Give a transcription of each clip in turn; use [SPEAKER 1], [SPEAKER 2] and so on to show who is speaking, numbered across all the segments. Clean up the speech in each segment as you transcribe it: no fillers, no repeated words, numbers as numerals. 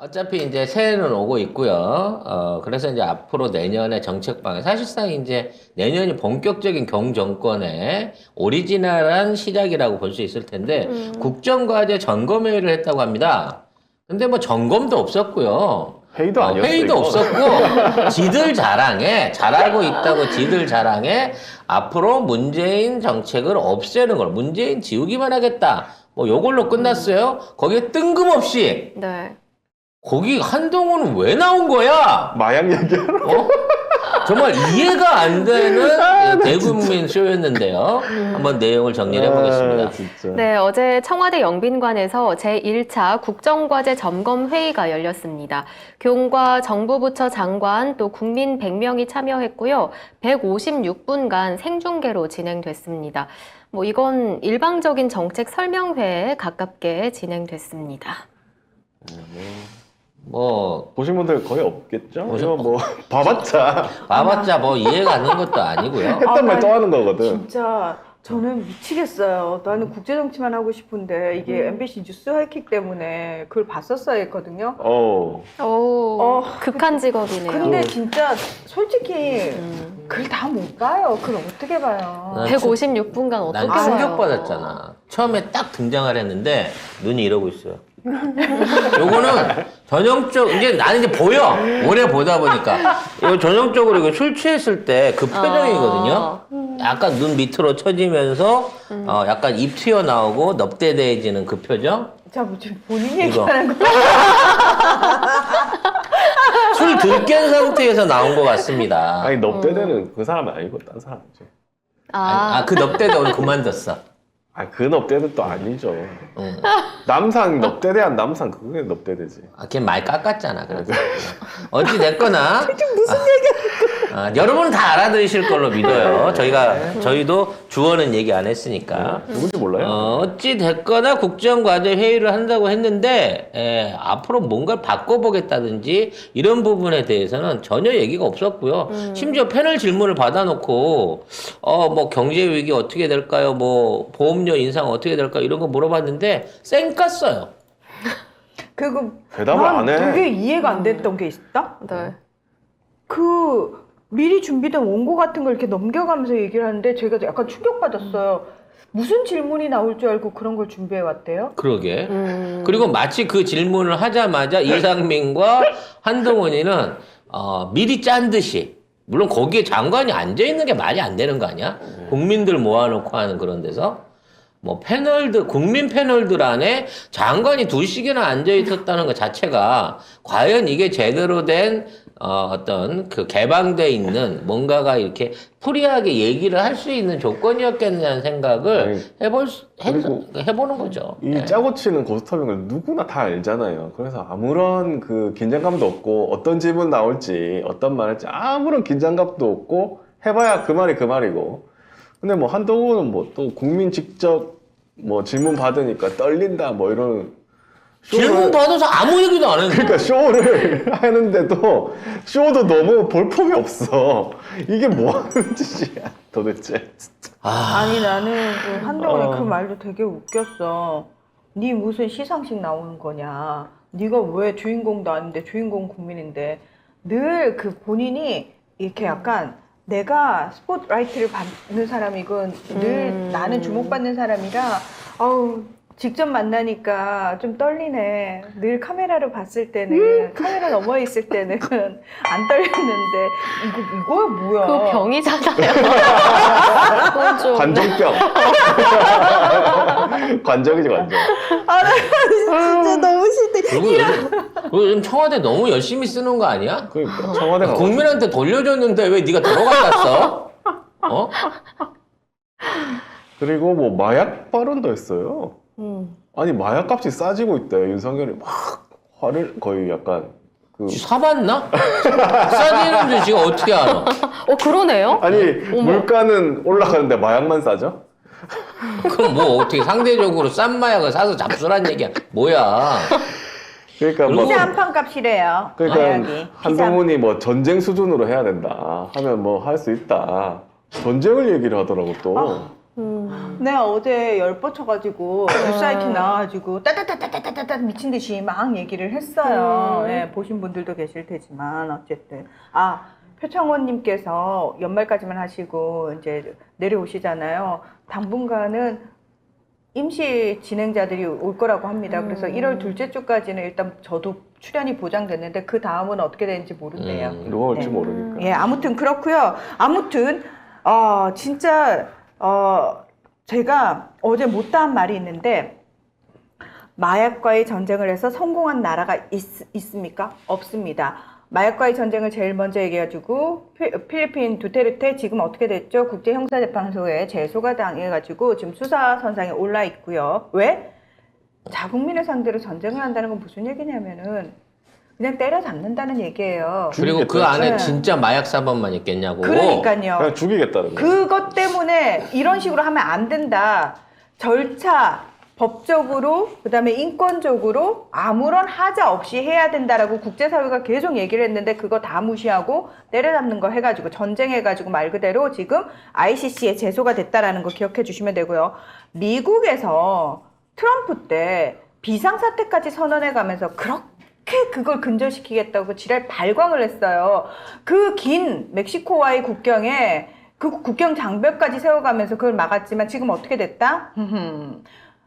[SPEAKER 1] 어차피 이제 새해는 오고 있고요. 그래서 이제 앞으로 내년의 정책 방향, 사실상 이제 내년이 본격적인 경정권의 오리지널한 시작이라고 볼 수 있을 텐데, 국정과제 점검회의를 했다고 합니다. 근데 뭐 점검도 없었고요.
[SPEAKER 2] 회의도 아니었어요.
[SPEAKER 1] 회의도
[SPEAKER 2] 이거.
[SPEAKER 1] 없었고, 지들 자랑에, 잘하고 있다고 지들 자랑에, 앞으로 문재인 정책을 없애는 걸, 문재인 지우기만 하겠다. 뭐 요걸로 끝났어요. 거기에 뜬금없이,
[SPEAKER 3] 네.
[SPEAKER 1] 거기 한동훈은 왜 나온 거야?
[SPEAKER 2] 마약 얘기하러.
[SPEAKER 1] 어? 정말 이해가 안 되는 대국민 쇼였는데요. 한번 내용을 정리해 보겠습니다.
[SPEAKER 2] 진짜.
[SPEAKER 3] 네, 어제 청와대 영빈관에서 제1차 국정과제 점검 회의가 열렸습니다. 교훈과 정부 부처 장관 또 국민 100명이 참여했고요. 156분간 생중계로 진행됐습니다. 뭐 이건 일방적인 정책 설명회에 가깝게 진행됐습니다.
[SPEAKER 1] 뭐
[SPEAKER 2] 보신 분들 거의 없겠죠?
[SPEAKER 1] 보신-
[SPEAKER 2] 이거 뭐 봐봤자
[SPEAKER 1] 봐봤자 뭐 이해 가는 것도 아니고요.
[SPEAKER 2] 했던 말 또 하는 거거든.
[SPEAKER 4] 진짜 저는 미치겠어요. 나는 국제정치만 하고 싶은데 이게 MBC 뉴스 하이킥 때문에 그걸 봤었어야 했거든요.
[SPEAKER 3] 오, 극한 직업이네요.
[SPEAKER 4] 근데 진짜 솔직히 글 다 못 봐요. 글 어떻게 봐요?
[SPEAKER 1] 난
[SPEAKER 3] 156분간 어떻게
[SPEAKER 1] 난
[SPEAKER 3] 봐요?
[SPEAKER 1] 충격받았잖아. 처음에 딱 등장을 했는데 눈이 이러고 있어요. 요거는 전형적 이제 나는 이제 보여 오래 보다 보니까 이거 전형적으로 이거 술 취했을 때 그 표정이거든요. 약간 눈 밑으로 처지면서 약간 입 튀어 나오고 넙대대해지는 그 표정.
[SPEAKER 4] 자, 뭐 지금 본인
[SPEAKER 1] 이거.
[SPEAKER 4] 얘기하는 거.
[SPEAKER 1] 술 들깬 상태에서 나온 것 같습니다.
[SPEAKER 2] 아니 넙대대는 그 사람은 아니고 딴 사람이지.
[SPEAKER 1] 그 넙대대 오늘 그만뒀어.
[SPEAKER 2] 그 넙대대 또 아니죠. 남상 넙대대한 남상 그게 넙대대지.
[SPEAKER 1] 걔 많이 깎았잖아. 그래서 어찌 됐거나 무슨 얘기야? 여러분은 다 알아들으실 걸로 믿어요. 저희도 주어는 얘기 안 했으니까.
[SPEAKER 2] 누군지 몰라요?
[SPEAKER 1] 어찌 됐거나 국정과제 회의를 한다고 했는데 앞으로 뭔가를 바꿔보겠다든지 이런 부분에 대해서는 전혀 얘기가 없었고요. 심지어 패널 질문을 받아놓고 뭐 경제 위기 어떻게 될까요? 뭐 보험료 인상 어떻게 될까요? 이런 거 물어봤는데 쌩 깠어요.
[SPEAKER 4] 그리고
[SPEAKER 2] 대답을
[SPEAKER 4] 난
[SPEAKER 2] 안 해.
[SPEAKER 4] 되게 이해가 안 됐던 게 있다.
[SPEAKER 3] 네.
[SPEAKER 4] 그 미리 준비된 원고 같은 걸 이렇게 넘겨가면서 얘기를 하는데 제가 약간 충격받았어요. 무슨 질문이 나올 줄 알고 그런 걸 준비해 왔대요?
[SPEAKER 1] 그러게. 그리고 마치 그 질문을 하자마자 이상민과 한동훈이는 미리 짠 듯이, 물론 거기에 장관이 앉아 있는 게 말이 안 되는 거 아니야? 국민들 모아놓고 하는 그런 데서 뭐 국민 패널들 안에 장관이 2씩이나 앉아 있었다는 것 자체가 과연 이게 제대로 된 어떤 그 개방돼 있는 뭔가가 이렇게 프리하게 얘기를 할 수 있는 조건이었겠냐는 생각을 해보는 거죠.
[SPEAKER 2] 이 짜고 치는 고스톱인 누구나 다 알잖아요. 그래서 아무런 그 긴장감도 없고 어떤 질문 나올지 어떤 말 할지 아무런 긴장감도 없고 해봐야 그 말이 그 말이고. 근데 뭐 한동훈은 뭐 또 국민 직접 뭐 질문 받으니까 떨린다 뭐 이런
[SPEAKER 1] 질문 받아서 아무 얘기도 안 했는데.
[SPEAKER 2] 그러니까 쇼를 하는데도 쇼도 너무 볼품이 없어. 이게 뭐 하는 짓이야 도대체.
[SPEAKER 4] 아니 나는 그 한동훈의 그 말도 되게 웃겼어. 네 무슨 시상식 나오는 거냐. 네가 왜 주인공도 아닌데 주인공 국민인데 늘 그 본인이 이렇게 약간 내가 스포트라이트를 받는 사람이건 늘 나는 주목받는 사람이라 아우 직접 만나니까 좀 떨리네. 늘 카메라로 봤을 때는 카메라 너머에 있을 때는 안 떨렸는데 이거 뭐야?
[SPEAKER 3] 그거 병이잖아요. 그건 좀.
[SPEAKER 2] 관종병. 관종이지 관종.
[SPEAKER 4] 진짜 너무 싫대.
[SPEAKER 1] 그리고 요즘 청와대 너무 열심히 쓰는 거 아니야?
[SPEAKER 2] 그러니까 청와대가
[SPEAKER 1] 국민한테 돌려줬는데 왜 네가 들어갔다 써?
[SPEAKER 2] 그리고 뭐 마약 발언도 했어요. 아니 마약 값이 싸지고 있대. 윤석열이 막 화를 거의 약간 그
[SPEAKER 1] 사봤나? 싸지는 줄 지가 어떻게 알아?
[SPEAKER 3] 그러네요?
[SPEAKER 2] 아니 물가는 올라가는데 마약만 싸죠?
[SPEAKER 1] 그럼 뭐 어떻게 상대적으로 싼 마약을 사서 잡수란 얘기야? 뭐야?
[SPEAKER 2] 그러니까 뭐
[SPEAKER 4] 피자 한 판 값이래요.
[SPEAKER 2] 그러니까
[SPEAKER 4] 마약이.
[SPEAKER 2] 한동훈이 뭐 전쟁 수준으로 해야 된다 하면 뭐 할 수 있다. 전쟁을 얘기를 하더라고 또.
[SPEAKER 4] 내가 어제 열 뻗쳐가지고 뉴사이트 나와가지고 따따따따따따따 미친 듯이 막 얘기를 했어요. 예, 보신 분들도 계실 테지만 어쨌든 표창원님께서 연말까지만 하시고 이제 내려오시잖아요. 당분간은 임시 진행자들이 올 거라고 합니다. 그래서 1월 둘째 주까지는 일단 저도 출연이 보장됐는데 그 다음은 어떻게 되는지 모른대요.
[SPEAKER 2] 누가 올지
[SPEAKER 4] 네.
[SPEAKER 2] 모르니까.
[SPEAKER 4] 예, 아무튼 그렇고요. 아무튼 진짜 제가 어제 못다한 말이 있는데 마약과의 전쟁을 해서 성공한 나라가 있습니까? 없습니다. 마약과의 전쟁을 제일 먼저 얘기해가지고 필리핀 두테르테 지금 어떻게 됐죠? 국제형사재판소에 제소가 당해가지고 지금 수사선상에 올라 있고요. 왜? 자국민을 상대로 전쟁을 한다는 건 무슨 얘기냐면은 그냥 때려잡는다는 얘기예요.
[SPEAKER 1] 그리고 그
[SPEAKER 2] 죽이겠다.
[SPEAKER 1] 안에
[SPEAKER 4] 네.
[SPEAKER 1] 진짜 마약 사범만 있겠냐고.
[SPEAKER 4] 그러니까요.
[SPEAKER 2] 그냥 죽이겠다는 거.
[SPEAKER 4] 그것 때문에 이런 식으로 하면 안 된다. 절차, 법적으로, 그다음에 인권적으로 아무런 하자 없이 해야 된다라고 국제사회가 계속 얘기를 했는데 그거 다 무시하고 때려잡는 거 해가지고 전쟁해가지고 말 그대로 지금 ICC에 제소가 됐다라는 거 기억해 주시면 되고요. 미국에서 트럼프 때 비상사태까지 선언해가면서 그렇게 그걸 근절시키겠다고 지랄 발광을 했어요. 그 긴 멕시코와의 국경에 그 국경 장벽까지 세워가면서 그걸 막았지만 지금 어떻게 됐다?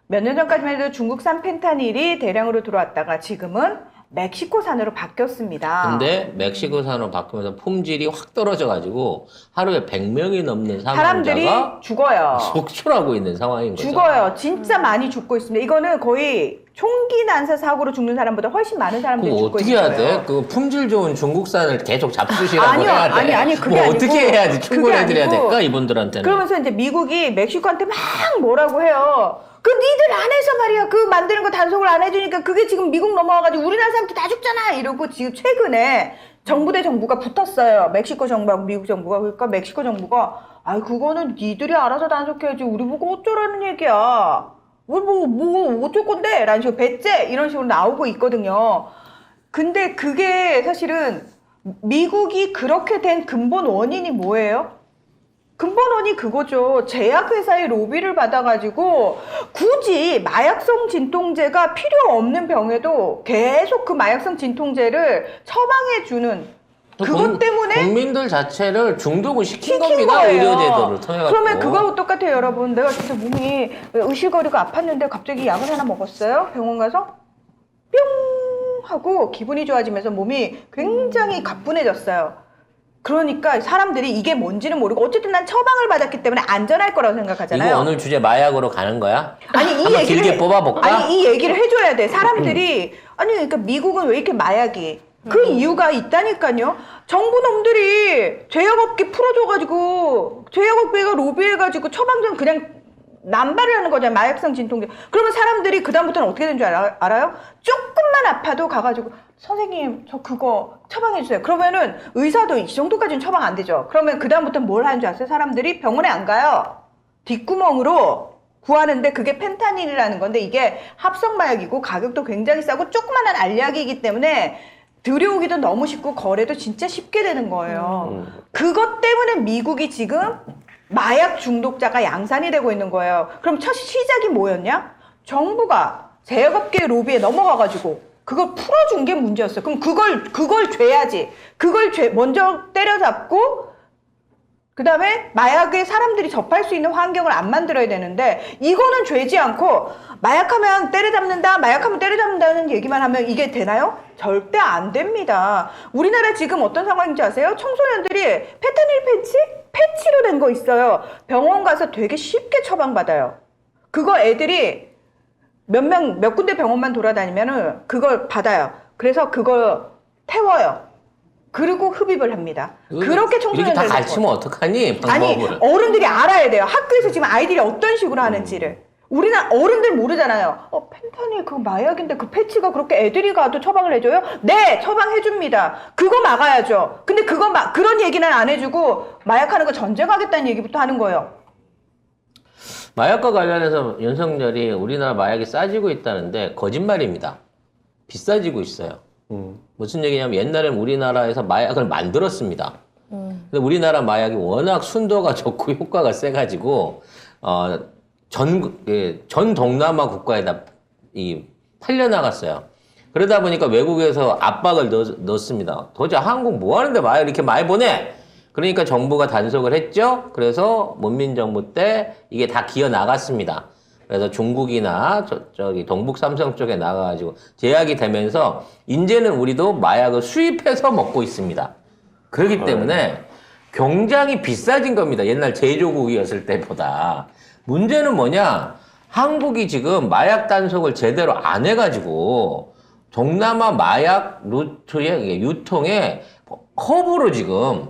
[SPEAKER 4] 몇 년 전까지만 해도 중국산 펜타닐이 대량으로 들어왔다가 지금은 멕시코산으로 바뀌었습니다.
[SPEAKER 1] 근데 멕시코산으로 바꾸면서 품질이 확 떨어져가지고 하루에 100명이 넘는
[SPEAKER 4] 사람들이
[SPEAKER 1] 사망자가
[SPEAKER 4] 죽어요.
[SPEAKER 1] 속출하고 있는 상황인 거죠.
[SPEAKER 4] 죽어요. 진짜 많이 죽고 있습니다. 이거는 거의 총기 난사 사고로 죽는 사람보다 훨씬 많은 사람들이
[SPEAKER 1] 그럼
[SPEAKER 4] 죽고
[SPEAKER 1] 어떻게
[SPEAKER 4] 있는
[SPEAKER 1] 해야
[SPEAKER 4] 거예요.
[SPEAKER 1] 돼? 그 품질 좋은 중국산을 계속 잡수시라고
[SPEAKER 4] 아니요,
[SPEAKER 1] 해야 돼?
[SPEAKER 4] 아니, 그게
[SPEAKER 1] 뭐
[SPEAKER 4] 아니고.
[SPEAKER 1] 어떻게 해야지
[SPEAKER 4] 그게
[SPEAKER 1] 충분해드려야
[SPEAKER 4] 아니고.
[SPEAKER 1] 될까 이분들한테는?
[SPEAKER 4] 그러면서 이제 미국이 멕시코한테 막 뭐라고 해요. 그 니들 안에서 말이야. 그 만드는 거 단속을 안 해주니까 그게 지금 미국 넘어와가지고 우리나라 사람들 다 죽잖아. 이러고 지금 최근에 정부 대 정부가 붙었어요. 멕시코 정부하고 미국 정부가. 그러니까 멕시코 정부가 그거는 니들이 알아서 단속해야지. 우리 보고 어쩌라는 얘기야. 뭐 어쩔 건데? 라는 식으로 배째 이런 식으로 나오고 있거든요. 근데 그게 사실은 미국이 그렇게 된 근본 원인이 뭐예요? 근본원이 그거죠. 제약회사의 로비를 받아가지고 굳이 마약성 진통제가 필요 없는 병에도 계속 그 마약성 진통제를 처방해주는 그것 때문에
[SPEAKER 1] 국민들 자체를 중독을 시킨
[SPEAKER 4] 시킨
[SPEAKER 1] 겁니다.
[SPEAKER 4] 거예요.
[SPEAKER 1] 의료제도를 통해 가지고.
[SPEAKER 4] 그러면 그거하고 똑같아요, 여러분. 내가 진짜 몸이 의실거리고 아팠는데 갑자기 약을 하나 먹었어요. 병원 가서 뿅 하고 기분이 좋아지면서 몸이 굉장히 가뿐해졌어요. 그러니까 사람들이 이게 뭔지는 모르고 어쨌든 난 처방을 받았기 때문에 안전할 거라고 생각하잖아요.
[SPEAKER 1] 이거 오늘 주제 마약으로 가는 거야?
[SPEAKER 4] 아니 이
[SPEAKER 1] 한번
[SPEAKER 4] 얘기를
[SPEAKER 1] 길게 뽑아볼까?
[SPEAKER 4] 아니 이 얘기를 해줘야 돼. 사람들이 아니 그러니까 미국은 왜 이렇게 마약이 그 이유가 있다니까요. 정부 놈들이 제약업계 풀어줘가지고 제약업계가 로비해가지고 처방전 그냥 남발을 하는 거잖아요. 마약성 진통제. 그러면 사람들이 그다음부터는 어떻게 되는 줄 알아요? 조금만 아파도 가가지고 선생님 저 그거 처방해주세요. 그러면은 의사도 이 정도까지는 처방 안 되죠. 그러면 그다음부터는 뭘 하는 줄 아세요? 사람들이 병원에 안 가요. 뒷구멍으로 구하는데 그게 펜타닐이라는 건데 이게 합성마약이고 가격도 굉장히 싸고 조그만한 알약이기 때문에 들여오기도 너무 쉽고 거래도 진짜 쉽게 되는 거예요. 그것 때문에 미국이 지금 마약 중독자가 양산이 되고 있는 거예요. 그럼 첫 시작이 뭐였냐? 정부가 제약업계 로비에 넘어가가지고 그걸 풀어준 게 문제였어요. 그럼 그걸 죄야지. 먼저 때려잡고 그 다음에 마약에 사람들이 접할 수 있는 환경을 안 만들어야 되는데 이거는 죄지 않고 마약하면 때려잡는다는 얘기만 하면 이게 되나요? 절대 안 됩니다. 우리나라 지금 어떤 상황인지 아세요? 청소년들이 페타닐 패치로 된 거 있어요. 병원 가서 되게 쉽게 처방받아요. 그거 애들이 몇 군데 병원만 돌아다니면은 그걸 받아요. 그래서 그걸 태워요. 그리고 흡입을 합니다. 그렇게 청소년들
[SPEAKER 1] 이렇게 다 가르치면 어떡하니?
[SPEAKER 4] 아니
[SPEAKER 1] 방법을.
[SPEAKER 4] 어른들이 알아야 돼요. 학교에서 지금 아이들이 어떤 식으로 하는지를. 우리나라 어른들 모르잖아요. 펜타닐 그거 마약인데 그 패치가 그렇게 애들이 가도 처방을 해줘요? 네, 처방해줍니다. 그거 막아야죠. 근데 그런 얘기는 안 해주고 마약하는 거 전쟁하겠다는 얘기부터 하는 거예요.
[SPEAKER 1] 마약과 관련해서 윤석열이 우리나라 마약이 싸지고 있다는데 거짓말입니다. 비싸지고 있어요. 무슨 얘기냐면 옛날에는 우리나라에서 마약을 만들었습니다. 근데 우리나라 마약이 워낙 순도가 좋고 효과가 세가지고 전 동남아 국가에다 팔려나갔어요. 그러다 보니까 외국에서 압박을 넣습니다. 도대체 한국 뭐 하는데 마약 이렇게 많이 보내? 그러니까 정부가 단속을 했죠. 그래서 문민정부 때 이게 다 기어 나갔습니다. 그래서 중국이나 저기 동북 삼성 쪽에 나가가지고 제약이 되면서 이제는 우리도 마약을 수입해서 먹고 있습니다. 그렇기 때문에 굉장히 비싸진 겁니다. 옛날 제조국이었을 때보다. 문제는 뭐냐? 한국이 지금 마약 단속을 제대로 안 해가지고 동남아 마약 루트의 유통에 허브로 지금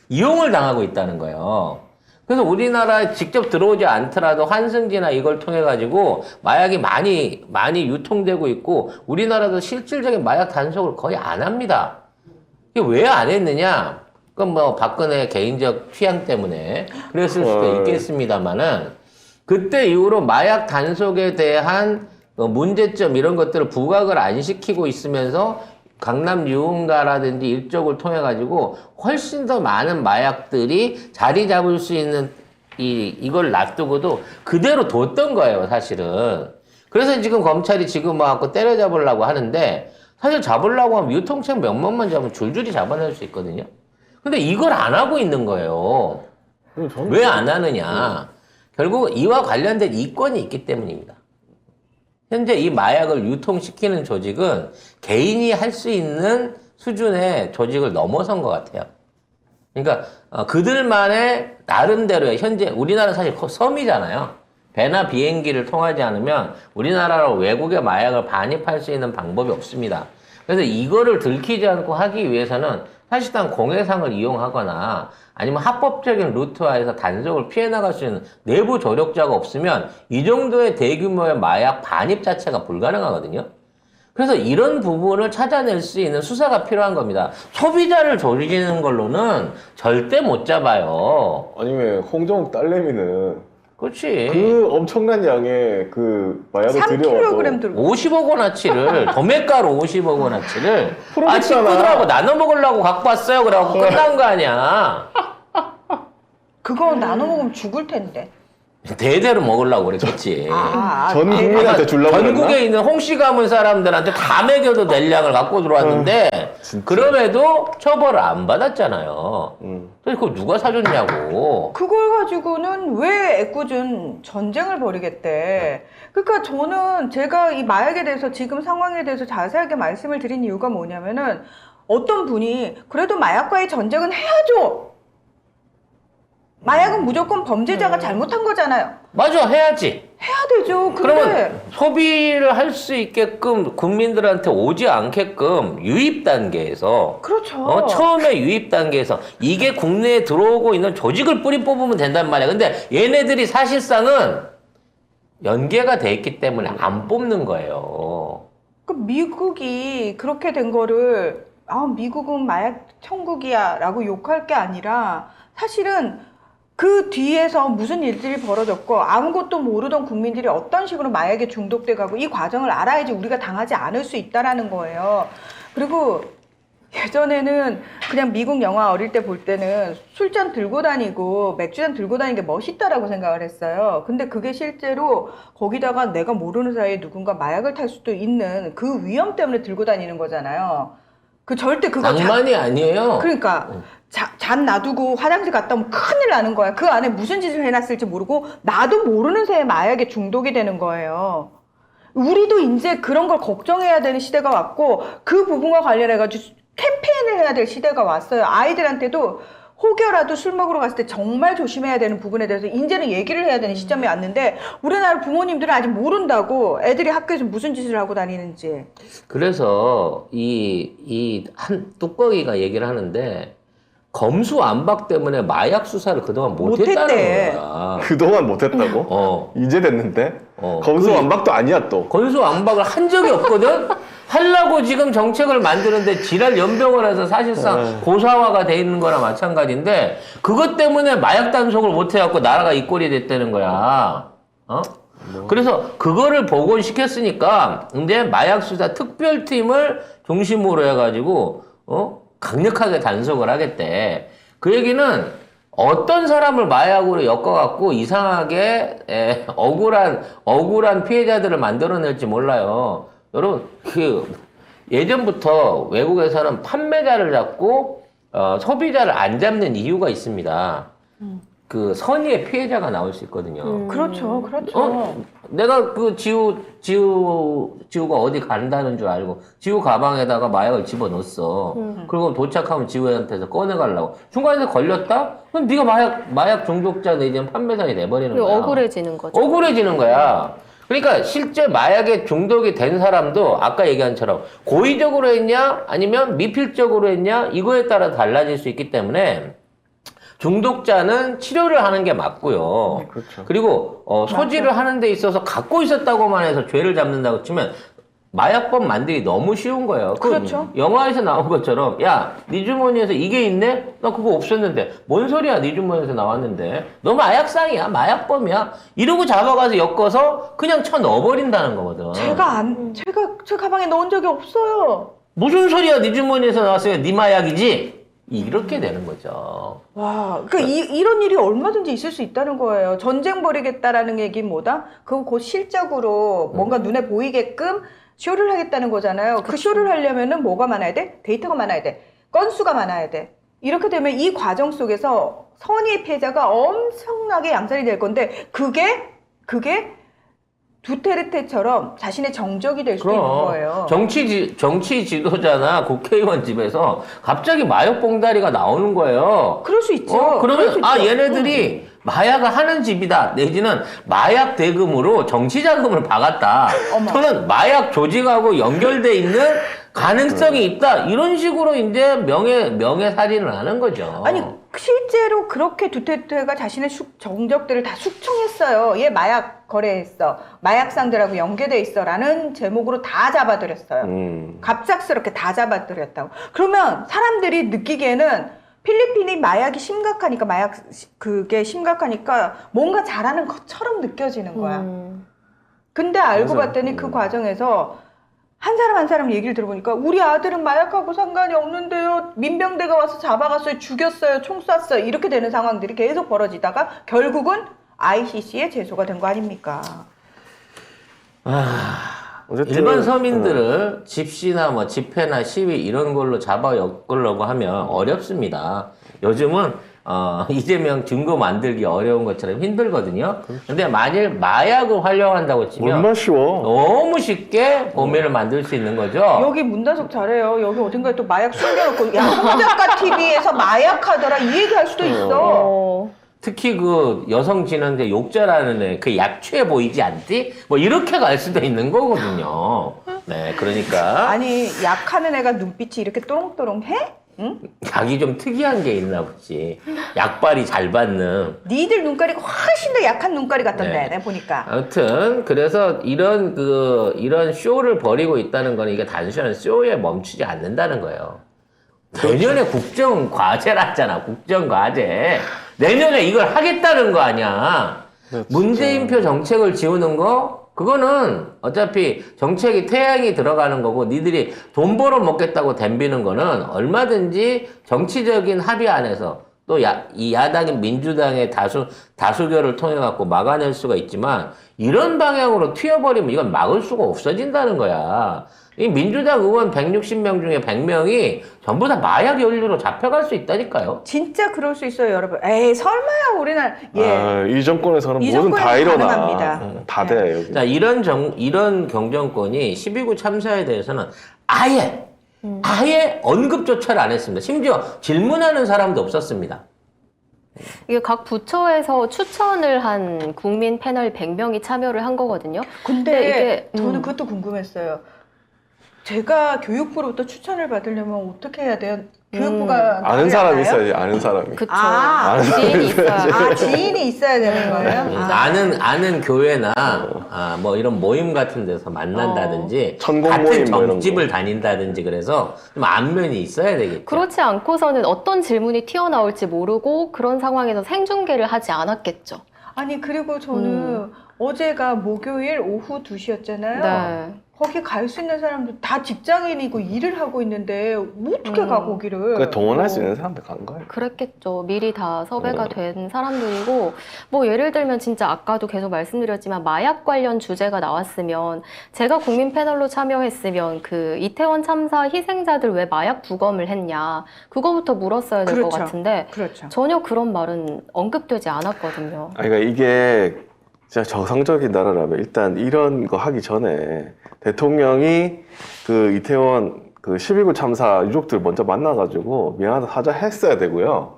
[SPEAKER 1] 이용을 당하고 있다는 거예요. 그래서 우리나라에 직접 들어오지 않더라도 환승지나 이걸 통해 가지고 마약이 많이 유통되고 있고 우리나라도 실질적인 마약 단속을 거의 안 합니다. 이게 왜 안 했느냐? 그건 뭐 박근혜 개인적 취향 때문에 그랬을 수도 있겠습니다만은 그때 이후로 마약 단속에 대한 문제점 이런 것들을 부각을 안 시키고 있으면서 강남 유흥가라든지 이쪽을 통해 가지고 훨씬 더 많은 마약들이 자리 잡을 수 있는 이걸 놔두고도 그대로 뒀던 거예요, 사실은. 그래서 지금 검찰이 지금 와갖고 때려잡으려고 하는데 사실 잡으려고 하면 유통책 몇 번만 잡으면 줄줄이 잡아낼 수 있거든요. 근데 이걸 안 하고 있는 거예요. 왜 안 하느냐? 결국 이와 관련된 이권이 있기 때문입니다. 현재 이 마약을 유통시키는 조직은 개인이 할 수 있는 수준의 조직을 넘어선 것 같아요. 그러니까 그들만의 나름대로의 현재 우리나라는 사실 섬이잖아요. 배나 비행기를 통하지 않으면 우리나라로 외국의 마약을 반입할 수 있는 방법이 없습니다. 그래서 이거를 들키지 않고 하기 위해서는 사실상 공해상을 이용하거나 아니면 합법적인 루트화에서 단속을 피해 나갈 수 있는 내부 조력자가 없으면 이 정도의 대규모의 마약 반입 자체가 불가능하거든요. 그래서 이런 부분을 찾아낼 수 있는 수사가 필요한 겁니다. 소비자를 조지는 걸로는 절대 못 잡아요.
[SPEAKER 2] 아니 왜 홍정욱 딸내미는
[SPEAKER 1] 그렇지.
[SPEAKER 2] 그 엄청난 양의 그 마약을
[SPEAKER 4] 3kg
[SPEAKER 2] 들여와도
[SPEAKER 4] 들고
[SPEAKER 1] 50억 원어치를 도매가로 50억 원어치를
[SPEAKER 2] 프로젝트잖아.
[SPEAKER 1] 친구들하고 나눠 먹으려고 갖고 왔어요. 그래갖고 끝난 거 아니야.
[SPEAKER 4] 그거 나눠 먹으면 죽을 텐데.
[SPEAKER 1] 대대로 먹으려고 그랬겠지.
[SPEAKER 2] 전 국민한테 주려고
[SPEAKER 1] 전국에 있는 홍씨 가문 사람들한테 다 먹여도 될 양을 갖고 들어왔는데
[SPEAKER 2] 진짜.
[SPEAKER 1] 그럼에도 처벌을 안 받았잖아요. 그래서 그걸 누가 사줬냐고.
[SPEAKER 4] 그걸 가지고는 왜 애꿎은 전쟁을 벌이겠대. 그러니까 저는 제가 이 마약에 대해서 지금 상황에 대해서 자세하게 말씀을 드린 이유가 뭐냐면은 어떤 분이 그래도 마약과의 전쟁은 해야죠. 마약은 무조건 범죄자가 잘못한 거잖아요.
[SPEAKER 1] 맞아, 해야지.
[SPEAKER 4] 해야 되죠. 근데
[SPEAKER 1] 그러면 소비를 할 수 있게끔 국민들한테 오지 않게끔 유입 단계에서
[SPEAKER 4] 그렇죠.
[SPEAKER 1] 처음에 유입 단계에서 이게 국내에 들어오고 있는 조직을 뿌리 뽑으면 된단 말이야. 근데 얘네들이 사실상은 연계가 돼 있기 때문에 안 뽑는 거예요.
[SPEAKER 4] 그 미국이 그렇게 된 거를 미국은 마약 천국이야 라고 욕할 게 아니라 사실은 그 뒤에서 무슨 일들이 벌어졌고 아무것도 모르던 국민들이 어떤 식으로 마약에 중독돼 가고 이 과정을 알아야지 우리가 당하지 않을 수 있다라는 거예요. 그리고 예전에는 그냥 미국 영화 어릴 때 볼 때는 술잔 들고 다니고 맥주잔 들고 다니는 게 멋있다라고 생각을 했어요. 근데 그게 실제로 거기다가 내가 모르는 사이에 누군가 마약을 탈 수도 있는 그 위험 때문에 들고 다니는 거잖아요. 그 절대 그거
[SPEAKER 1] 낭만이 아니에요.
[SPEAKER 4] 그러니까 잔 놔두고 화장실 갔다 오면 큰일 나는 거야. 그 안에 무슨 짓을 해놨을지 모르고 나도 모르는 새에 마약에 중독이 되는 거예요. 우리도 이제 그런 걸 걱정해야 되는 시대가 왔고 그 부분과 관련해가지고 캠페인을 해야 될 시대가 왔어요. 아이들한테도 혹여라도 술 먹으러 갔을 때 정말 조심해야 되는 부분에 대해서 이제는 얘기를 해야 되는 시점이 왔는데 우리나라 부모님들은 아직 모른다고 애들이 학교에서 무슨 짓을 하고 다니는지.
[SPEAKER 1] 그래서 이 한 뚜껑이가 얘기를 하는데 검수완박 때문에 마약 수사를 그동안 못했다는
[SPEAKER 4] 못했대.
[SPEAKER 1] 거야.
[SPEAKER 2] 그동안 못했다고? 이제 됐는데?
[SPEAKER 1] 어.
[SPEAKER 2] 검수완박도 아니야 또.
[SPEAKER 1] 검수완박을 한 적이 없거든? 하려고 지금 정책을 만드는데 지랄 연병을 해서 사실상 고사화가 돼 있는 거랑 마찬가지인데 그것 때문에 마약 단속을 못 해갖고 나라가 이 꼴이 됐다는 거야. 그래서 그거를 복원시켰으니까 이제 마약수사 특별팀을 중심으로 해가지고 강력하게 단속을 하겠대. 그 얘기는 어떤 사람을 마약으로 엮어갖고 이상하게 억울한 피해자들을 만들어낼지 몰라요. 여러분 예전부터 외국에서는 판매자를 잡고 소비자를 안 잡는 이유가 있습니다. 그 선의의 피해자가 나올 수 있거든요.
[SPEAKER 4] 그렇죠, 그렇죠.
[SPEAKER 1] 내가 그 지우가 어디 간다는 줄 알고 지우 가방에다가 마약을 집어넣었어. 그리고 도착하면 지우한테서 꺼내가려고 중간에서 걸렸다? 그럼 네가 마약 중독자 내지는 판매상이 돼버리는
[SPEAKER 3] 그리고
[SPEAKER 1] 거야.
[SPEAKER 3] 억울해지는 거죠.
[SPEAKER 1] 억울해지는 거야. 그러니까 실제 마약에 중독이 된 사람도 아까 얘기한 것처럼 고의적으로 했냐 아니면 미필적으로 했냐 이거에 따라 달라질 수 있기 때문에 중독자는 치료를 하는 게 맞고요.
[SPEAKER 2] 그렇죠.
[SPEAKER 1] 그리고 소지를 하는 데 있어서 갖고 있었다고만 해서 죄를 잡는다고 치면 마약법 만들기 너무 쉬운 거예요.
[SPEAKER 4] 그렇죠.
[SPEAKER 1] 영화에서 나온 것처럼 야, 네 주머니에서 이게 있네? 나 그거 없었는데. 뭔 소리야? 네 주머니에서 나왔는데. 너 마약상이야. 마약범이야. 이러고 잡아가서 엮어서 그냥 쳐 넣어버린다는 거거든.
[SPEAKER 4] 제가 제 가방에 넣은 적이 없어요.
[SPEAKER 1] 무슨 소리야? 네 주머니에서 나왔어요. 네 마약이지? 이렇게 되는 거죠.
[SPEAKER 4] 와, 그러니까 이런 일이 얼마든지 있을 수 있다는 거예요. 전쟁 벌이겠다라는 얘기는 뭐다? 그거 곧 실적으로 뭔가 눈에 보이게끔 쇼를 하겠다는 거잖아요. 그 쇼를 하려면은 뭐가 많아야 돼? 데이터가 많아야 돼. 건수가 많아야 돼. 이렇게 되면 이 과정 속에서 선의의 피해자가 엄청나게 양산이 될 건데 그게 두테르테처럼 자신의 정적이 될 수도 있는 거예요.
[SPEAKER 1] 정치 지도자나 국회의원 집에서 갑자기 마약 봉다리가 나오는 거예요.
[SPEAKER 4] 그럴 수 있죠. 그럴 수
[SPEAKER 1] 그러면
[SPEAKER 4] 있죠.
[SPEAKER 1] 얘네들이 마약을 하는 집이다 내지는 마약 대금으로 정치 자금을 박았다.
[SPEAKER 4] 어머.
[SPEAKER 1] 또는 마약 조직하고 연결돼 있는 가능성이 있다. 이런 식으로 이제 명예 살인을 하는 거죠.
[SPEAKER 4] 아니 실제로 그렇게 두테르테가 자신의 정적들을 다 숙청했어요. 얘 마약 거래했어. 마약상들하고 연계돼 있어라는 제목으로 다 잡아들였어요. 갑작스럽게 다 잡아들였다고. 그러면 사람들이 느끼기에는 필리핀이 마약이 심각하니까 그게 심각하니까 뭔가 잘하는 것처럼 느껴지는 거야. 근데 알고
[SPEAKER 2] 맞아요.
[SPEAKER 4] 봤더니 그 과정에서 한 사람 얘기를 들어보니까 우리 아들은 마약하고 상관이 없는데요. 민병대가 와서 잡아갔어요. 죽였어요. 총 쐈어요. 이렇게 되는 상황들이 계속 벌어지다가 결국은 ICC에 제소가 된 거 아닙니까?
[SPEAKER 2] 어쨌든
[SPEAKER 1] 일반 서민들을 집시나 뭐 집회나 시위 이런 걸로 잡아 엮으려고 하면 어렵습니다. 요즘은 이재명 증거 만들기 어려운 것처럼 힘들거든요. 근데 만일 마약을 활용한다고 치면
[SPEAKER 2] 얼마나 쉬워.
[SPEAKER 1] 너무 쉽게 범인을 만들 수 있는 거죠.
[SPEAKER 4] 여기 문단속 잘해요. 여기 어딘가에 또 마약 숨겨놓고 야 홍작가 TV에서 마약하더라 이 얘기할 수도 있어.
[SPEAKER 1] 특히 그 여성진흥제 욕자라는 애, 그 약취해 보이지 않지? 뭐 이렇게 갈 수도 있는 거거든요. 네, 그러니까
[SPEAKER 4] 아니 약하는 애가 눈빛이 이렇게 또롱또롱해? 응?
[SPEAKER 1] 약이 좀 특이한 게 있나 보지. 약발이 잘 받는.
[SPEAKER 4] 니들 눈가리가 훨씬 더 약한 눈가리 같던데
[SPEAKER 1] 네.
[SPEAKER 4] 내가 보니까.
[SPEAKER 1] 아무튼 그래서 이런 쇼를 벌이고 있다는 거는 이게 단순한 쇼에 멈추지 않는다는 거예요. 내년에 국정과제라잖아. 국정과제. 내년에 이걸 하겠다는 거 아니야. 문재인표 정책을 지우는 거 그거는 어차피 정책이 태양이 들어가는 거고 니들이 돈 벌어 먹겠다고 덤비는 거는 얼마든지 정치적인 합의 안에서 또 이 야당인 민주당의 다수결을 통해 갖고 막아낼 수가 있지만 이런 방향으로 튀어버리면 이건 막을 수가 없어진다는 거야. 이 민주당 의원 160명 중에 100명이 전부 다 마약 연루로 잡혀갈 수 있다니까요.
[SPEAKER 4] 진짜 그럴 수 있어요 여러분. 에이 설마야 우리나라
[SPEAKER 2] 이 정권에서는
[SPEAKER 4] 이
[SPEAKER 2] 뭐든 다
[SPEAKER 4] 정권에서
[SPEAKER 2] 일어나.
[SPEAKER 4] 가능합니다.
[SPEAKER 2] 다 돼, 여기.
[SPEAKER 1] 자, 이런 경정권이 12구 참사에 대해서는 아예 언급조차를 안 했습니다. 심지어 질문하는 사람도 없었습니다.
[SPEAKER 3] 이게 각 부처에서 추천을 한 국민 패널 100명이 참여를 한 거거든요.
[SPEAKER 4] 근데
[SPEAKER 3] 이게,
[SPEAKER 4] 저는 그것도 궁금했어요. 제가 교육부로부터 추천을 받으려면 어떻게 해야 돼요? 교육부가
[SPEAKER 2] 아는 사람이
[SPEAKER 4] 알아요?
[SPEAKER 2] 있어야지, 아는 사람이.
[SPEAKER 3] 그쵸.
[SPEAKER 4] 아,
[SPEAKER 3] 지인이 있어야.
[SPEAKER 4] 아 지인이 있어야 되는 거예요?
[SPEAKER 1] 아는 교회나 뭐 이런 모임 같은 데서 만난다든지
[SPEAKER 2] 천공
[SPEAKER 1] 같은
[SPEAKER 2] 모임 뭐 이런
[SPEAKER 1] 정집을
[SPEAKER 2] 거.
[SPEAKER 1] 다닌다든지 그래서 좀 안면이 있어야 되겠죠.
[SPEAKER 3] 그렇지 않고서는 어떤 질문이 튀어나올지 모르고 그런 상황에서 생중계를 하지 않았겠죠.
[SPEAKER 4] 아니 그리고 저는 어제가 목요일 오후 2시였잖아요.
[SPEAKER 3] 네.
[SPEAKER 4] 거기 갈 수 있는 사람들 다 직장인이고 일을 하고 있는데 뭐 어떻게 가 거기를?
[SPEAKER 2] 그러니까 동원할 수 있는 사람들 간 거예요.
[SPEAKER 3] 그랬겠죠. 미리 다 섭외가 된 사람들이고, 뭐 예를 들면 진짜 아까도 계속 말씀드렸지만 마약 관련 주제가 나왔으면 제가 국민 패널로 참여했으면 그 이태원 참사 희생자들 왜 마약 부검을 했냐 그거부터 물었어야 될 것
[SPEAKER 4] 그렇죠.
[SPEAKER 3] 같은데
[SPEAKER 4] 그렇죠.
[SPEAKER 3] 전혀 그런 말은 언급되지 않았거든요.
[SPEAKER 2] 그러니까 이게 진짜 정상적인 나라라면 일단 이런 거 하기 전에 대통령이 그 이태원 그 12구 참사 유족들 먼저 만나가지고 미안하다 사과했어야 되고요.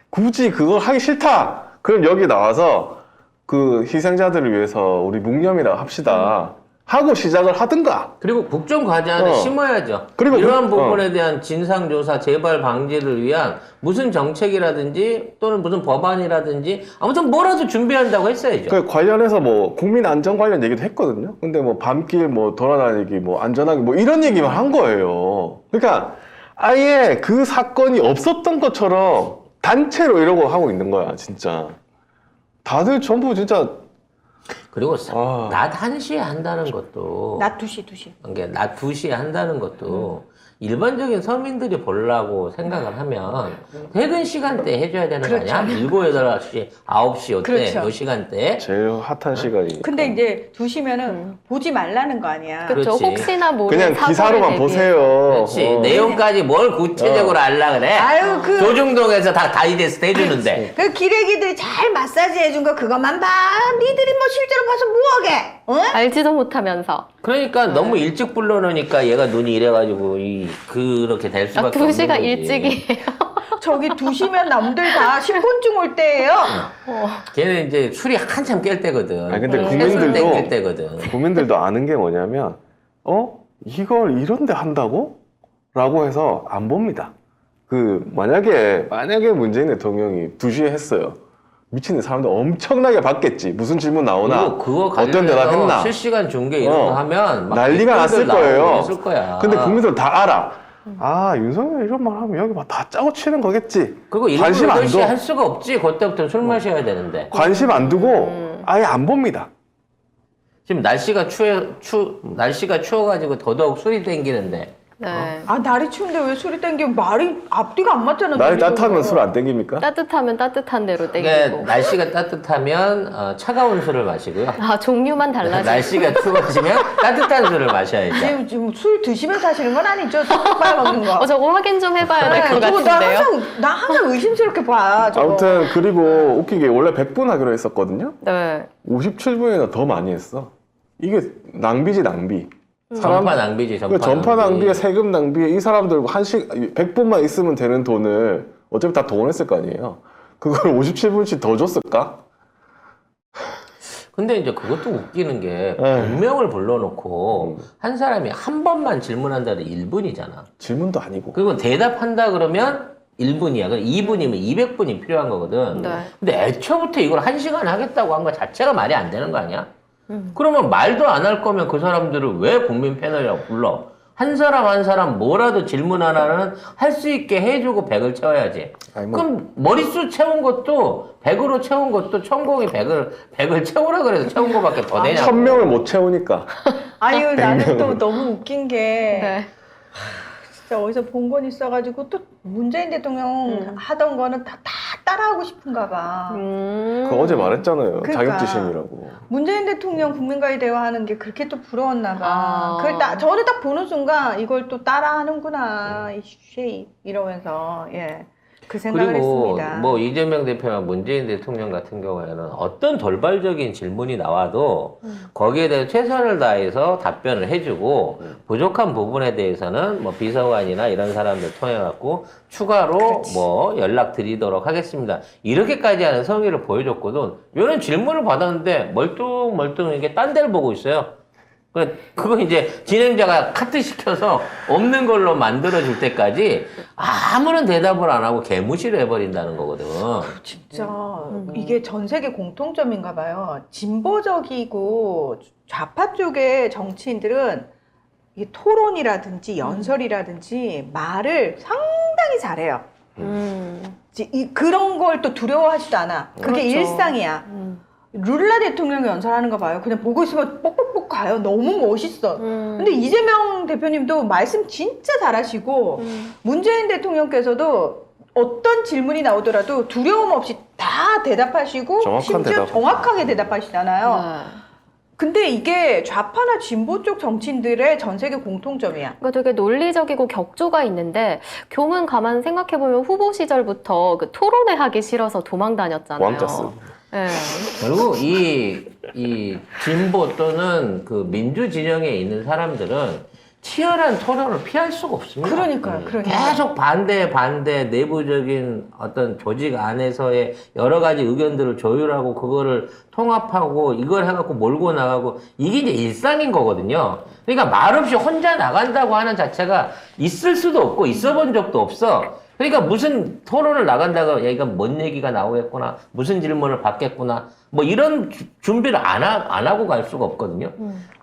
[SPEAKER 2] 굳이 그걸 하기 싫다. 그럼 여기 나와서 그 희생자들을 위해서 우리 묵념이라 합시다. 하고 시작을 하든가.
[SPEAKER 1] 그리고 국정과제안을 심어야죠.
[SPEAKER 2] 그리고
[SPEAKER 1] 이러한
[SPEAKER 2] 그-
[SPEAKER 1] 부분에 대한 진상조사, 재발 방지를 위한 무슨 정책이라든지 또는 무슨 법안이라든지 아무튼 뭐라도 준비한다고 했어야죠.
[SPEAKER 2] 그 관련해서 뭐 국민 안전 관련 얘기도 했거든요. 근데 뭐 밤길 뭐 돌아다니기 뭐 안전하게 뭐 이런 얘기만 한 거예요. 그러니까 아예 그 사건이 없었던 것처럼 단체로 이러고 하고 있는 거야, 진짜. 다들 전부 진짜
[SPEAKER 1] 그리고
[SPEAKER 2] 아.
[SPEAKER 1] 낮 1시에 한다는 것도
[SPEAKER 4] 낮 2시.
[SPEAKER 1] 그러니까 낮 2시에 한다는 것도 일반적인 서민들이 보려고 생각을 하면 퇴근 시간대에 해줘야 되는 거 아니야? 7, 8시, 9시 이때
[SPEAKER 4] 그렇죠.
[SPEAKER 1] 요 시간대에
[SPEAKER 2] 제일 핫한 시간이.
[SPEAKER 4] 근데 이제 2시면은 보지 말라는 거 아니야.
[SPEAKER 3] 그렇죠.
[SPEAKER 1] 그렇지.
[SPEAKER 3] 혹시나 모르는
[SPEAKER 2] 그냥
[SPEAKER 3] 사고를
[SPEAKER 2] 기사로만
[SPEAKER 3] 대비해-
[SPEAKER 2] 보세요.
[SPEAKER 1] 그렇지. 내용까지 뭘 구체적으로 알라 그래?
[SPEAKER 4] 아유, 그-
[SPEAKER 1] 조중동에서 다 다이제스트 해주는데.
[SPEAKER 4] 그 기레기들이 잘 마사지 해준 거 그것만 봐. 니들이 뭐 실제로 봐서 뭐하게? 어?
[SPEAKER 3] 알지도 못하면서
[SPEAKER 1] 그러니까
[SPEAKER 3] 네.
[SPEAKER 1] 너무 일찍 불러놓으니까 얘가 눈이 이래가지고 그렇게 될 수밖에 없는
[SPEAKER 3] 2시가
[SPEAKER 1] 거지.
[SPEAKER 3] 일찍이에요.
[SPEAKER 4] 저기 2시면 남들 다 신분증 올 때예요.
[SPEAKER 1] 걔는 이제 술이 한참 깰 때거든.
[SPEAKER 2] 아니, 근데
[SPEAKER 1] 술
[SPEAKER 2] 국민들도-
[SPEAKER 1] 땡길 때거든.
[SPEAKER 2] 국민들도 아는 게 뭐냐면, 이걸 이런데 한다고? 라고 해서 안 봅니다. 만약에 문재인 대통령이 2시에 했어요. 미친 사람들 엄청나게 받겠지. 무슨 질문 나오나.
[SPEAKER 1] 그거
[SPEAKER 2] 어떤 대답
[SPEAKER 1] 관련해서
[SPEAKER 2] 했나.
[SPEAKER 1] 실시간 중계 이런 거 하면 막
[SPEAKER 2] 난리가 났을
[SPEAKER 1] 댓글들 나오고
[SPEAKER 2] 거예요.
[SPEAKER 1] 그랬을 거야.
[SPEAKER 2] 근데 국민들 다 알아. 아, 윤석열 이런 말 하면 여기 막 다 짜고 치는 거겠지.
[SPEAKER 1] 그리고 일부러
[SPEAKER 2] 관심 안
[SPEAKER 1] 8시에
[SPEAKER 2] 둬.
[SPEAKER 1] 할 수가 없지. 그때부터 술 마셔야 되는데.
[SPEAKER 2] 관심 안 두고 아예 안 봅니다.
[SPEAKER 1] 지금 날씨가 날씨가 추워가지고 더더욱 술이 땡기는데.
[SPEAKER 3] 네.
[SPEAKER 4] 아, 날이 추운데 왜 술이 땡겨? 말이 앞뒤가 안 맞잖아.
[SPEAKER 2] 날이
[SPEAKER 4] 둘이서.
[SPEAKER 2] 따뜻하면 술 안 땡깁니까?
[SPEAKER 3] 따뜻하면 따뜻한 대로
[SPEAKER 1] 그러니까
[SPEAKER 3] 땡기고.
[SPEAKER 1] 날씨가 따뜻하면 차가운 술을 마시고요.
[SPEAKER 3] 아, 종류만 달라지고.
[SPEAKER 1] 날씨가 추워지면 따뜻한 술을 마셔야죠.
[SPEAKER 4] 지금 술 드시면서 하시는 건 아니죠? 빨아 먹는 거.
[SPEAKER 3] 저거 확인 좀 해봐야 될 것
[SPEAKER 4] 저거
[SPEAKER 3] 같은데요.
[SPEAKER 4] 나 항상 의심스럽게 봐. 저거.
[SPEAKER 2] 아무튼 그리고 웃기게 원래 100분 하기로 했었거든요.
[SPEAKER 3] 네.
[SPEAKER 2] 57분이나 더 많이 했어. 이게 낭비지 낭비.
[SPEAKER 1] 전파 낭비지,
[SPEAKER 2] 전파 낭비에 세금 낭비에 이 사람들 100분만 있으면 되는 돈을 어차피 다 동원했을 거 아니에요. 그걸 57분씩 더 줬을까?
[SPEAKER 1] 근데 이제 그것도 웃기는 게 100명을 불러놓고 한 사람이 한 번만 질문한다는 1분이잖아.
[SPEAKER 2] 질문도 아니고.
[SPEAKER 1] 그리고 대답한다 그러면 1분이야. 그럼 2분이면 200분이 필요한 거거든.
[SPEAKER 3] 네.
[SPEAKER 1] 근데 애초부터 이걸 1시간 하겠다고 한 거 자체가 말이 안 되는 거 아니야? 그러면 말도 안 할 거면 그 사람들을 왜 국민 패널이라고 불러? 한 사람 한 사람 뭐라도 질문 하나는 할 수 있게 해주고 100을 채워야지.
[SPEAKER 2] 아니, 뭐-
[SPEAKER 1] 그럼 머릿수 채운 것도 100으로 채운 것도 천공이 100을 채우라 그래서 채운 거밖에 더 되냐고.
[SPEAKER 2] 1000명을 못 채우니까.
[SPEAKER 4] 아유, 나는 또 너무 웃긴 게
[SPEAKER 3] 네.
[SPEAKER 4] 진짜 어디서 본 건 있어가지고 또 문재인 대통령 하던 거는 다 따라하고 싶은가 봐.
[SPEAKER 2] 그 어제 말했잖아요.
[SPEAKER 4] 그러니까.
[SPEAKER 2] 자격지심이라고.
[SPEAKER 4] 문재인 대통령 국민과의 대화하는 게 그렇게 또 부러웠나 봐.
[SPEAKER 3] 아.
[SPEAKER 4] 저를 딱 보는 순간 이걸 또 따라하는구나, 이 쉐이 이러면서 그 생각을
[SPEAKER 1] 그리고
[SPEAKER 4] 했습니다.
[SPEAKER 1] 뭐 이재명 대표나 문재인 대통령 같은 경우에는 어떤 돌발적인 질문이 나와도 거기에 대해 최선을 다해서 답변을 해주고 부족한 부분에 대해서는 뭐 비서관이나 이런 사람들 통해 갖고 추가로 뭐 연락 드리도록 하겠습니다. 이렇게까지 하는 성의를 보여줬거든. 이런 질문을 받았는데 멀뚱멀뚱 이게 딴 데를 보고 있어요. 그거 이제 진행자가 카트 시켜서 없는 걸로 만들어줄 때까지 아무런 대답을 안 하고 개무시를 해버린다는 거거든.
[SPEAKER 4] 진짜 이게 전 세계 공통점인가 봐요. 진보적이고 좌파 쪽의 정치인들은 이 토론이라든지 연설이라든지 말을 상당히 잘해요. 그런 걸 또 두려워하지도 않아. 그게
[SPEAKER 3] 그렇죠.
[SPEAKER 4] 일상이야. 룰라 대통령이 연설하는 거 봐요. 그냥 보고 있으면 뻑뻑뻑 가요. 너무 멋있어. 근데 이재명 대표님도 말씀 진짜 잘하시고 문재인 대통령께서도 어떤 질문이 나오더라도 두려움 없이 다 대답하시고
[SPEAKER 2] 정확한
[SPEAKER 4] 심지어
[SPEAKER 2] 대답.
[SPEAKER 4] 정확하게 대답하시잖아요.
[SPEAKER 3] 네.
[SPEAKER 4] 근데 이게 좌파나 진보 쪽 정치인들의 전 세계 공통점이야.
[SPEAKER 3] 그러니까 되게 논리적이고 격조가 있는데 교문 가만 생각해보면 후보 시절부터 그 토론회 하기 싫어서 도망 다녔잖아요.
[SPEAKER 2] 왕자 쓰.
[SPEAKER 3] 네.
[SPEAKER 1] 그리고 이 진보 또는 그 민주 진영에 있는 사람들은 치열한 토론을 피할 수가 없습니다.
[SPEAKER 4] 그러니까요.
[SPEAKER 1] 계속 반대, 내부적인 어떤 조직 안에서의 여러 가지 의견들을 조율하고 그거를 통합하고 이걸 해갖고 몰고 나가고 이게 이제 일상인 거거든요. 그러니까 말없이 혼자 나간다고 하는 자체가 있을 수도 없고 있어 본 적도 없어. 그러니까 무슨 토론을 나간다가 얘가 뭔 얘기가 나오겠구나, 무슨 질문을 받겠구나, 뭐 이런 준비를 안 하고 갈 수가 없거든요.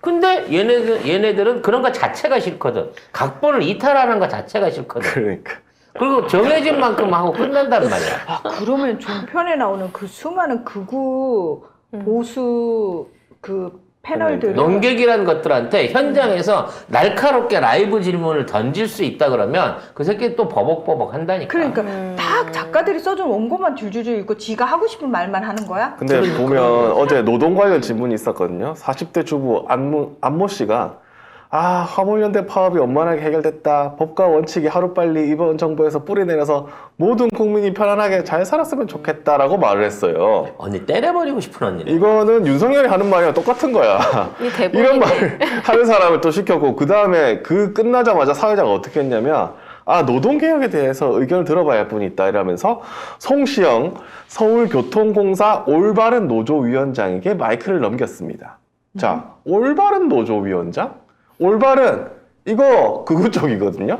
[SPEAKER 1] 근데 얘네들은 그런 거 자체가 싫거든. 각본을 이탈하는 거 자체가 싫거든.
[SPEAKER 2] 그러니까.
[SPEAKER 1] 그리고 정해진 만큼 하고 끝난단 말이야.
[SPEAKER 4] 아, 그러면 종편에 나오는 그 수많은 극우 보수 그 패널들
[SPEAKER 1] 농객이라는 것들한테 현장에서 날카롭게 라이브 질문을 던질 수 있다 그러면 그 새끼 또 버벅버벅 한다니까.
[SPEAKER 4] 그러니까 다 작가들이 써준 원고만 줄줄줄 읽고 지가 하고 싶은 말만 하는 거야?
[SPEAKER 2] 근데 보면 어제 노동 관련 질문이 있었거든요. 40대 주부 안모 씨가 화물연대 파업이 원만하게 해결됐다. 법과 원칙이 하루빨리 이번 정부에서 뿌리내려서 모든 국민이 편안하게 잘 살았으면 좋겠다라고 말을 했어요.
[SPEAKER 1] 언니 때려버리고 싶은 언니네.
[SPEAKER 2] 이거는 윤석열이 하는 말이랑 똑같은 거야.
[SPEAKER 3] 이 대본이
[SPEAKER 2] 이런 말을 하는 사람을 또 시켰고 그 다음에 그 끝나자마자 사회자가 어떻게 했냐면 노동개혁에 대해서 의견을 들어봐야 할 분이 있다 이러면서 송시영 서울교통공사 올바른 노조위원장에게 마이크를 넘겼습니다. 자, 올바른 노조위원장? 올바른 이거 극우 쪽이거든요.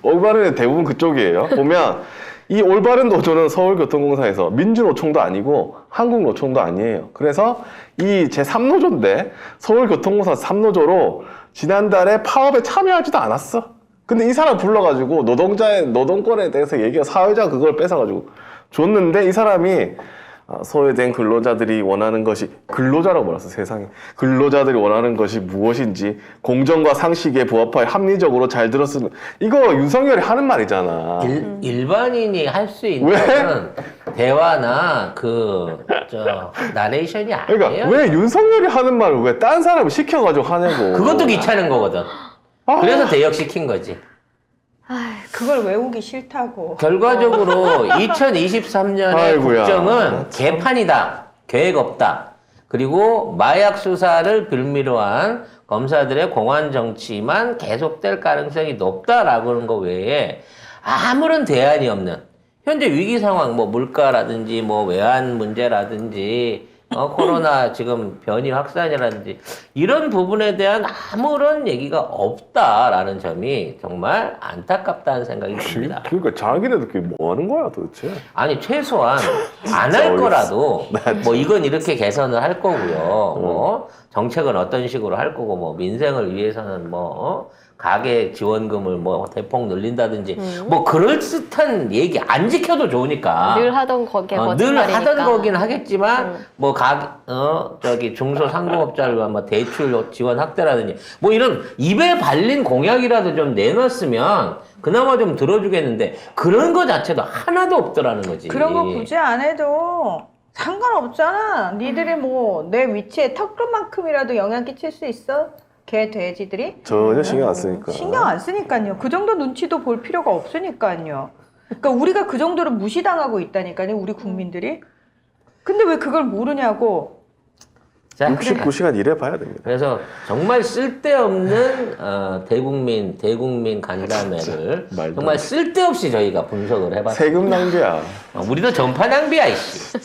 [SPEAKER 2] 올바른 대부분 그쪽이에요. 보면 이 올바른 노조는 서울교통공사에서 민주노총도 아니고 한국노총도 아니에요. 그래서 이 제3노조인데 서울교통공사 3노조로 지난달에 파업에 참여하지도 않았어. 근데 이 사람 불러가지고 노동권에 대해서 얘기가 사회자 그걸 뺏어가지고 줬는데 이 사람이 소외된 근로자들이 원하는 것이 근로자라고 몰랐어 세상에 근로자들이 원하는 것이 무엇인지 공정과 상식에 부합하여 합리적으로 잘 들었으면 이거 윤석열이 하는 말이잖아.
[SPEAKER 1] 일반인이 할 수 있는 대화나 나레이션이 아니에요.
[SPEAKER 2] 그러니까 왜 윤석열이 하는 말을 왜 딴 사람을 시켜가지고 하냐고.
[SPEAKER 1] 그것도 귀찮은 거거든. 그래서 대역시킨 거지.
[SPEAKER 4] 그걸 외우기 싫다고.
[SPEAKER 1] 결과적으로 2023년의
[SPEAKER 2] 아이고야.
[SPEAKER 1] 국정은 개판이다. 계획 없다. 그리고 마약 수사를 빌미로 한 검사들의 공안 정치만 계속될 가능성이 높다라고 하는 거 외에 아무런 대안이 없는 현재 위기 상황, 뭐 물가라든지 뭐 외환 문제라든지 코로나 지금 변이 확산이라든지 이런 부분에 대한 아무런 얘기가 없다라는 점이 정말 안타깝다는 생각이 듭니다.
[SPEAKER 2] 그러니까 자기네들끼리 뭐 하는 거야 도대체.
[SPEAKER 1] 아니 최소한 안 할 거라도 뭐 이건 이렇게 개선을 할 거고요. 뭐 정책은 어떤 식으로 할 거고 뭐 민생을 위해서는 뭐 가계 지원금을 뭐 대폭 늘린다든지 뭐 그럴듯한 얘기 안 지켜도 좋으니까
[SPEAKER 3] 늘 하던 거기에
[SPEAKER 1] 늘
[SPEAKER 3] 거짓말이니까.
[SPEAKER 1] 하던 거긴 하겠지만 뭐 중소상공업자를 뭐 대출 지원 확대라든지 뭐 이런 입에 발린 공약이라도 좀 내놨으면 그나마 좀 들어주겠는데 그런 거 자체도 하나도 없더라는 거지.
[SPEAKER 4] 그런 거 굳이 안 해도 상관없잖아. 니들이 뭐 내 위치에 턱만큼이라도 영향 끼칠 수 있어? 개 돼지들이?
[SPEAKER 2] 전혀 신경 안 쓰니까.
[SPEAKER 4] 신경 안 쓰니까요. 그 정도 눈치도 볼 필요가 없으니까요. 그러니까 우리가 그 정도로 무시당하고 있다니까요. 우리 국민들이. 근데 왜 그걸 모르냐고.
[SPEAKER 1] 자,
[SPEAKER 2] 69시간 일해봐야 됩니다.
[SPEAKER 1] 그래서 정말 쓸데없는 대국민 간담회를
[SPEAKER 2] 말도
[SPEAKER 1] 정말
[SPEAKER 2] 안 돼.
[SPEAKER 1] 쓸데없이 저희가 분석을 해봤습니다.
[SPEAKER 2] 세금 낭비야.
[SPEAKER 1] 우리도 전파 낭비야 이씨.